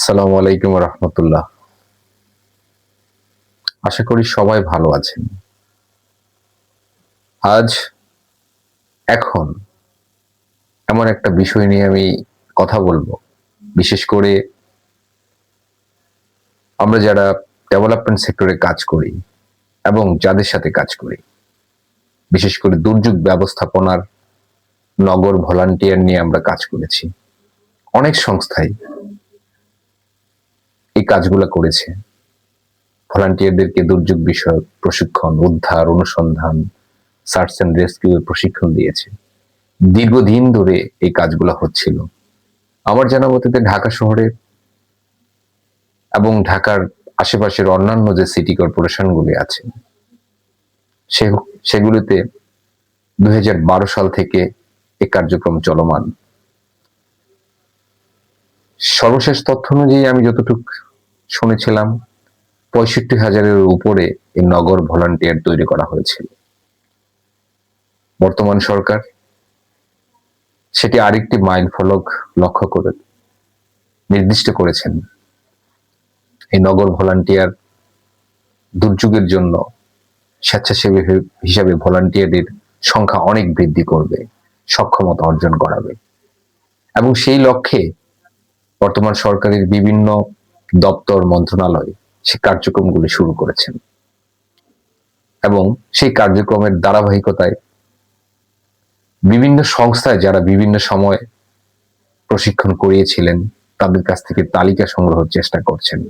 আসসালামু আলাইকুম রহমতুল্লাহ। আশা করি সবাই ভালো আছেন। আজ এখন এমন একটা বিষয় নিয়ে আমি কথা বলবো, বিশেষ করে আমরা যারা ডেভেলপমেন্ট সেক্টরে কাজ করি এবং যাদের সাথে কাজ করি, বিশেষ করে দুর্যোগ ব্যবস্থাপনার নগর ভলান্টিয়ার নিয়ে আমরা কাজ করেছি। অনেক সংস্থাই এই কাজগুলো করেছে। ভলান্টিয়ারদেরকে দুর্যোগ বিষয়ক প্রশিক্ষণ, উদ্ধার, অনুসন্ধান, সার্চ অ্যান্ড রেস্কিউ এর প্রশিক্ষণ দিয়েছে। দীর্ঘদিন ধরে এই কাজগুলো হচ্ছিল। আমার জানা মতে ঢাকা শহরে এবং ঢাকার আশেপাশের অন্যান্য যে সিটি কর্পোরেশনগুলি আছে সেগুলিতে 2012 সাল থেকে এই কার্যক্রম চলমান। সর্বশেষ তথ্য অনুযায়ী আমি যতটুকু শুনেছিলাম 65,000-এর উপরে এই নগর ভলান্টিয়ার তৈরি করা হয়েছিল। বর্তমান সরকার সেটি আরেকটি মাইল ফলক লক্ষ্য করে নির্দিষ্ট করেছেন। এই নগর ভলান্টিয়ার দুর্যোগের জন্য স্বেচ্ছাসেবী হিসাবে ভলান্টিয়ারদের সংখ্যা অনেক বৃদ্ধি করবে, সক্ষমতা অর্জন করাবে এবং সেই লক্ষ্যে বর্তমান সরকারের বিভিন্ন দপ্তর, মন্ত্রণালয় সে কার্যক্রমগুলি শুরু করেছেন এবং সেই কার্যক্রমের ধারাবাহিকতায় বিভিন্ন সংস্থায় যারা বিভিন্ন সময় প্রশিক্ষণ করিয়েছিলেন তাদের কাছ থেকে তালিকা সংগ্রহের চেষ্টা করছেন।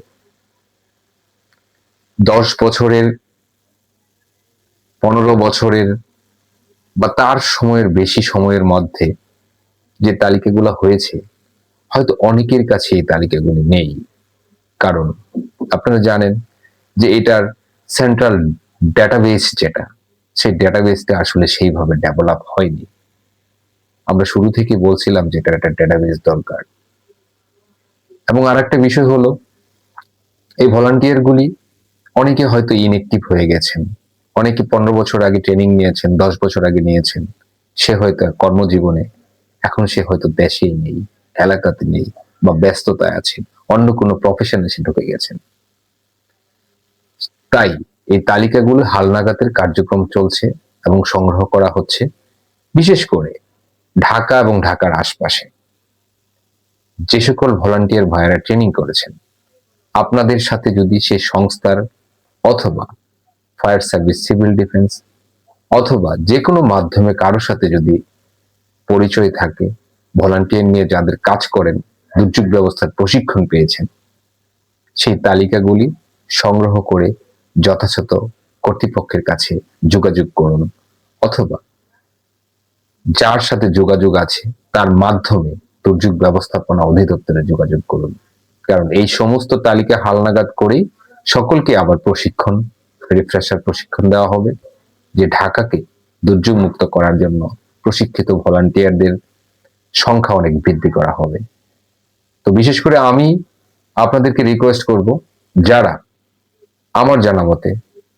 10 বছরের, 15 বছরের বা তার সময়ের বেশি সময়ের মধ্যে যে তালিকাগুলো হয়েছে, হয়তো অনেকের কাছে এই তালিকাগুলি নেই। কারণ আপনারা জানেন যে এটার সেন্ট্রাল ডেটাবেস যেটা, সেই ডেটাবেসটা আসলে সেইভাবে ডেভেলপ হয়নি। আমরা শুরু থেকে বলছিলাম যে এটার একটা ডেটাবেস দরকার। এবং আরেকটা বিষয় হলো, এই ভলান্টিয়ারগুলি অনেকে হয়তো ইনএক্টিভ হয়ে গেছেন। অনেকে 15 বছর আগে ট্রেনিং নিয়েছেন, 10 বছর আগে নিয়েছেন। সে হয়তো কর্মজীবনে এখন সে হয়তো দেশেই নেই, এলাকাতে নেই বা ব্যস্ততায় আছেন, অন্য কোনো প্রফেশনে সে ঢুকে গেছেন। তাই এই তালিকাগুলো হালনাগাদের কার্যক্রম চলছে এবং সংগ্রহ করা হচ্ছে, বিশেষ করে ঢাকা এবং ঢাকার আশপাশে যে সকল ভলান্টিয়ার ভাইয়েরা ট্রেনিং করেছেন, আপনাদের সাথে যদি সে সংস্থার অথবা ফায়ার সার্ভিস, সিভিল ডিফেন্স অথবা যে কোনো মাধ্যমে কারোর সাথে যদি পরিচয় থাকে, ভলান্টিয়ার নিয়ে যাদের কাজ করেন, দুর্যোগ ব্যবস্থার প্রশিক্ষণ পেয়েছেন, সেই তালিকাগুলি সংগ্রহ করে যথাযথ কর্তৃপক্ষের কাছে যোগাযোগ করুন অথবা যার সাথে যোগাযোগ আছে তার মাধ্যমে দুর্যোগ ব্যবস্থাপনা অধিদপ্তরে যোগাযোগ করুন। কারণ এই সমস্ত তালিকা হালনাগাদ করেই সকলকে আবার প্রশিক্ষণ, রিফ্রেশার প্রশিক্ষণ দেওয়া হবে যে ঢাকাকে দুর্যোগ মুক্ত করার জন্য প্রশিক্ষিত ভলান্টিয়ারদের সংখ্যা অনেক বৃদ্ধি করা হবে। তো বিশেষ করে আমি আপনাদেরকে রিকোয়েস্ট করব, যারা আমার জানা মতে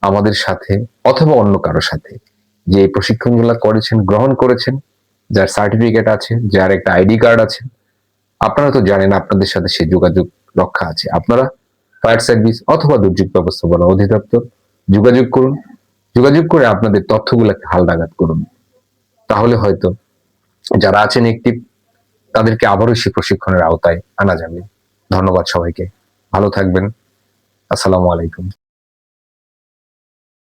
আমাদের সাথে অথবা অন্য কারোর সাথে যে প্রশিক্ষণগুলো করেছেন, গ্রহণ করেছেন, যার সার্টিফিকেট আছে, যার একটা আইডি কার্ড আছে, আপনারা তো জানেন আপনাদের সাথে সে যোগাযোগ রক্ষা আছে। আপনারা ফায়ার সার্ভিস অথবা দুর্যোগ ব্যবস্থাপনা অধিদপ্তর যোগাযোগ করুন, যোগাযোগ করে আপনাদের তথ্যগুলোকে হালনাগাদ করুন। তাহলে হয়তো যারা আছেন একটি, তাদেরকে আবারও সে প্রশিক্ষণের আওতায় আনা যাবে। ধন্যবাদ সবাইকে, ভালো থাকবেন। আসসালামু আলাইকুম।